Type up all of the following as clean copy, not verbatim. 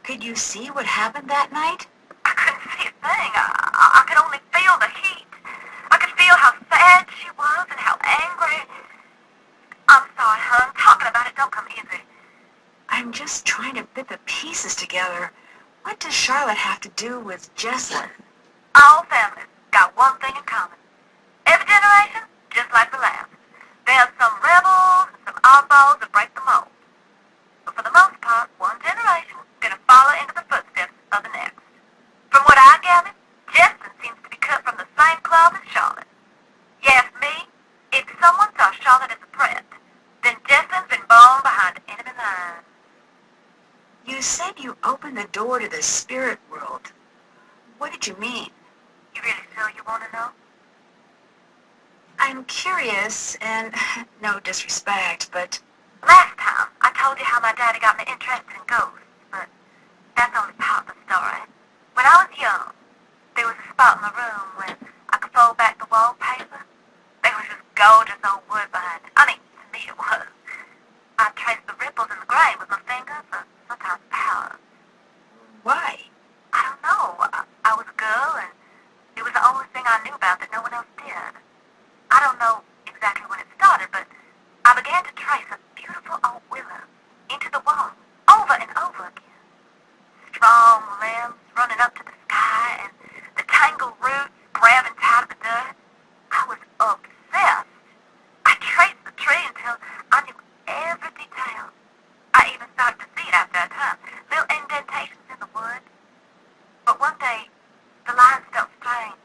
Could you see what happened that night? I couldn't see a thing. I could only feel the heat. I could feel how sad she was and how angry. I'm sorry, hon. Talking about it don't come easy. I'm just trying to fit the pieces together. What does Charlotte have to do with Jessalyn? All families got one thing in common. Every generation, just like the last. There's some rebels and some oddballs that break the mold. But for the most part, one generation gonna follow into the footsteps of the next. From what I gather, Jessalyn seems to be cut from the same cloth as Charlotte. You ask me, if someone saw Charlotte as a threat, then Jessalyn's been born behind enemy lines. You said you opened the door to the spirit world. What did you mean? You really feel you want to know? I'm curious, and no disrespect, but... Last time, I told you how my daddy got me interested in ghosts, but that's only part of the story. When I was young, there was a spot in the room where I could fold back the wallpaper. There was this gorgeous old wood behind it. I mean, to me it was. I traced the ripples in the grain with my fingers, or sometimes powers. Why? I don't know. I was a girl, and it was the only thing I knew about that no one else did. I don't know exactly when it started, but I began to trace a beautiful old willow into the wall, over and over again. Strong limbs running up to the sky, and the tangled roots grabbing tight of the dirt. I was obsessed. I traced the tree until I knew every detail. I even started to see it after a time, little indentations in the wood. But one day, the lines felt strange,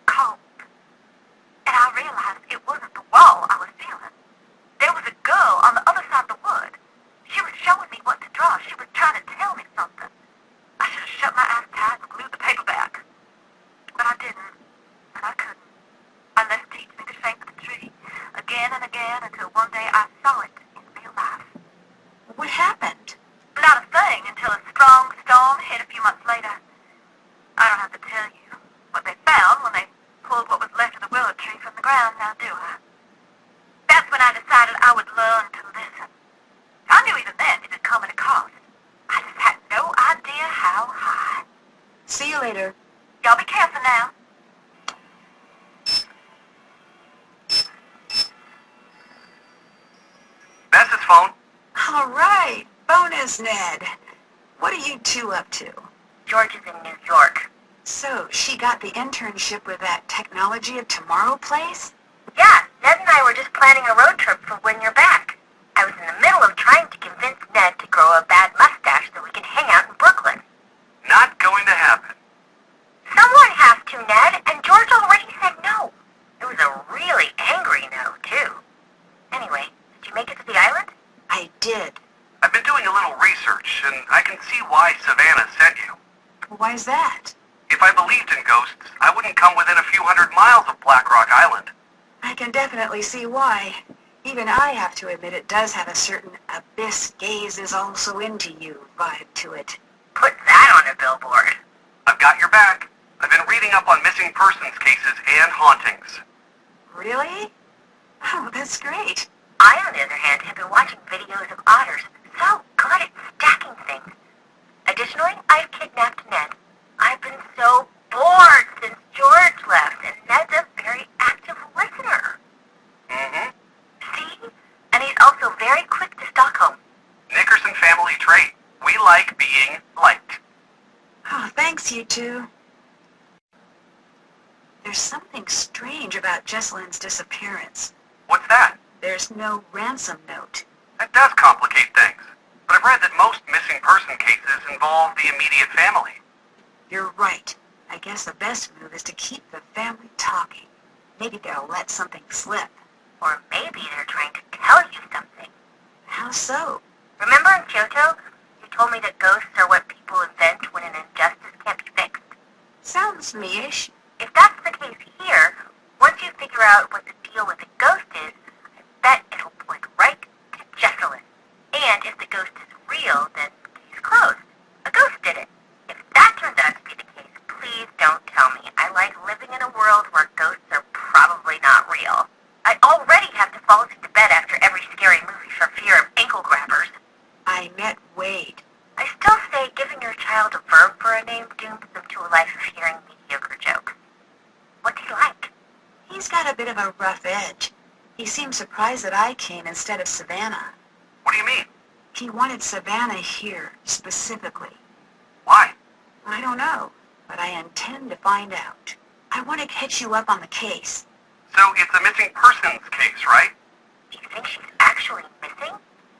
cold, and I realized it wasn't the wall I was feeling. There was a girl on the other side of the wood. She was showing me what to draw. She was trying to tell me something. I should have shut my eyes tight and glued the paper back. But I didn't, and I couldn't. I let her teach me the shape of the tree, again and again, until one day I saw it in real life. What happened? Not a thing until a strong storm hit a few months later. I don't have to tell you what they found when they pulled what was left of the willow tree from the ground, now do I? That's when I decided I would learn to listen. I knew even then it would come at a cost. I just had no idea how high. See you later. Y'all be careful now. Bess's phone. All right. Bonus, Ned. What are you two up to? George is in New York. So, she got the internship with that Technology of Tomorrow place? Yeah, Ned and I were just planning a road trip for when you're back. I was in the middle of trying to convince Ned to grow a bad mustache so we could hang out in Brooklyn. Not going to happen. Someone has to, Ned, and George already said no. It was a really angry no, too. Anyway, did you make it to the island? I did. I've been doing a little research, and I can see why Savannah sent you. Why's that? If I believed in ghosts, I wouldn't come within a few hundred miles of Black Rock Island. I can definitely see why. Even I have to admit it does have a certain abyss gaze is also into you vibe to it. Put that on a billboard. I've got your back. I've been reading up on missing persons cases and hauntings. Really? Oh, that's great. I, on the other hand, have been watching videos of otters. So good at stacking things. Additionally, I've kidnapped Ned. I've been so bored since George left, and Ned's a very active listener. Mm-hmm. See? And he's also very quick to Stockholm. Nickerson family trait. We like being liked. Oh, thanks, you two. There's something strange about Jessalyn's disappearance. What's that? There's no ransom note. That does complicate things. But I've read that most missing person cases involve the immediate family. You're right. I guess the best move is to keep the family talking. Maybe they'll let something slip. Or maybe they're trying to tell you something. How so? Remember in Kyoto, you told me that ghosts are what people invent when an injustice can't be fixed? Sounds me-ish. If that's the case here, once you figure out what the deal with the ghost is, I bet it'll point right to Jessalyn. And if the ghost is real, then case closed. A ghost did it. If that turns out to be the case, please don't tell me. I like living in a world where ghosts are probably not real. I already have to fall asleep to bed after every scary movie for fear of ankle grabbers. I met Wade. I still say giving your child a verb for a name dooms them to a life of hearing mediocre jokes. What's he like? He's got a bit of a rough edge. He seemed surprised that I came instead of Savannah. What do you mean? He wanted Savannah here, specifically. Why? I don't know, but I intend to find out. I want to catch you up on the case. So it's a missing persons case, right? Do you think she's actually missing?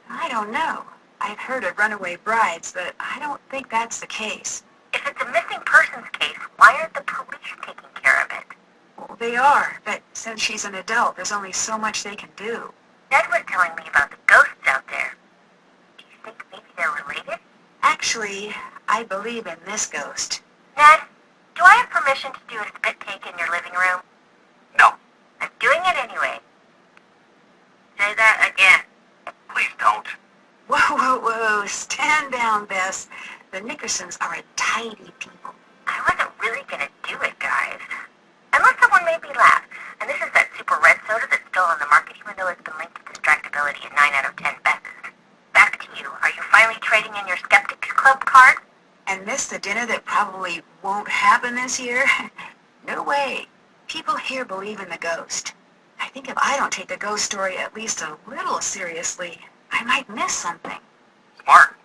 I don't know. I've heard of runaway brides, but I don't think that's the case. If it's a missing persons case, why aren't the police taking care of it? Well, they are, but since she's an adult, there's only so much they can do. Ned was telling me about the ghosts out there. Do you think maybe they're related? Actually, I believe in this ghost. Ned, do I have permission to do a spit take in your living room? No. I'm doing it anyway. Say that again. Please don't. Whoa, whoa, whoa, stand down, Bess. The Nickersons are a tidy people. I wasn't really gonna do it, guys. Unless someone made me laugh. And this is that super red soda that's still on the market, even though it's been linked to distractibility in 9 out of 10 Besses. Back to you. Are you finally trading in your Skeptics Club card? And miss the dinner that probably won't happen this year? No way. People here believe in the ghost. I think if I don't take the ghost story at least a little seriously, I might miss something. Smart.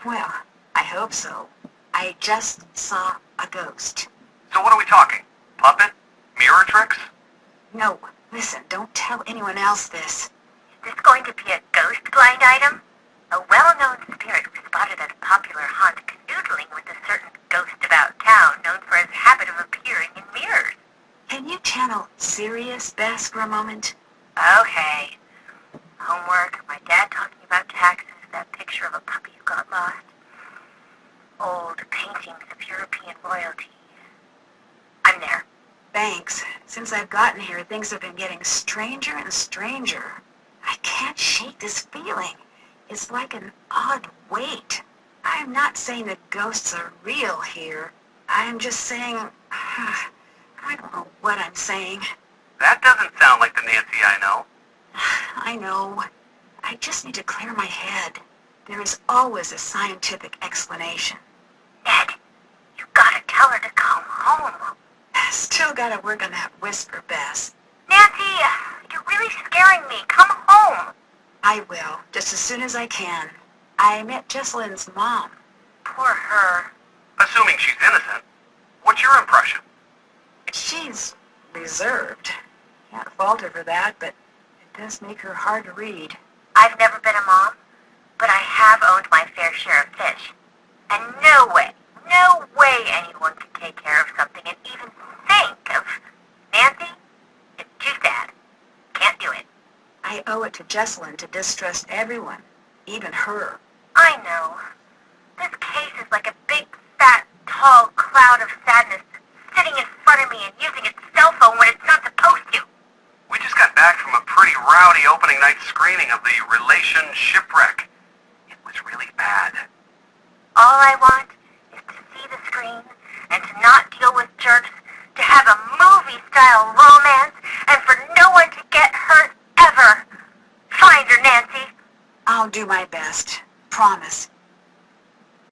Well, I hope so. I just saw a ghost. So what are we talking? Puppet? Mirror tricks? No, listen, don't tell anyone else this. Is this going to be a ghost blind item? A well-known spirit was spotted at a popular haunt canoodling with a certain ghost about town known for his habit of appearing in mirrors. Can you channel serious, Bess, for a moment? Okay. Homework, my dad talking about taxes, that picture of a puppy who got lost. Old paintings of European royalty. I'm there. Thanks. Since I've gotten here, things have been getting stranger and stranger. I can't shake this feeling. It's like an odd weight. I'm not saying that ghosts are real here. I'm just saying... I don't know what I'm saying. That doesn't sound like the Nancy I know. I know. I just need to clear my head. There is always a scientific explanation. Ned, you gotta tell her to come home. Still gotta work on that whisper, Bess. Nancy, you're really scaring me. Come home. I will, just as soon as I can. I met Jesselyn's mom. Poor her. Assuming she's innocent. What's your impression? She's reserved. Can't fault her for that, but it does make her hard to read. I've never been a mom, but I have owned my fair share of fish. And no way anyone can take care of something and even think of... Nancy, it's too sad. Can't do it. I owe it to Jesselyn to distrust everyone, even her. I know. This case is like a big, fat, tall cloud of sadness sitting in front of me and using its cell phone when it's not supposed to. We just got back from a pretty rowdy opening night screening of the Relation Shipwreck. It was really bad. All I want is to see the screen and to not deal with jerks, to have a movie-style romance, and for no one to get hurt ever. Find her, Nancy. I'll do my best. Promise.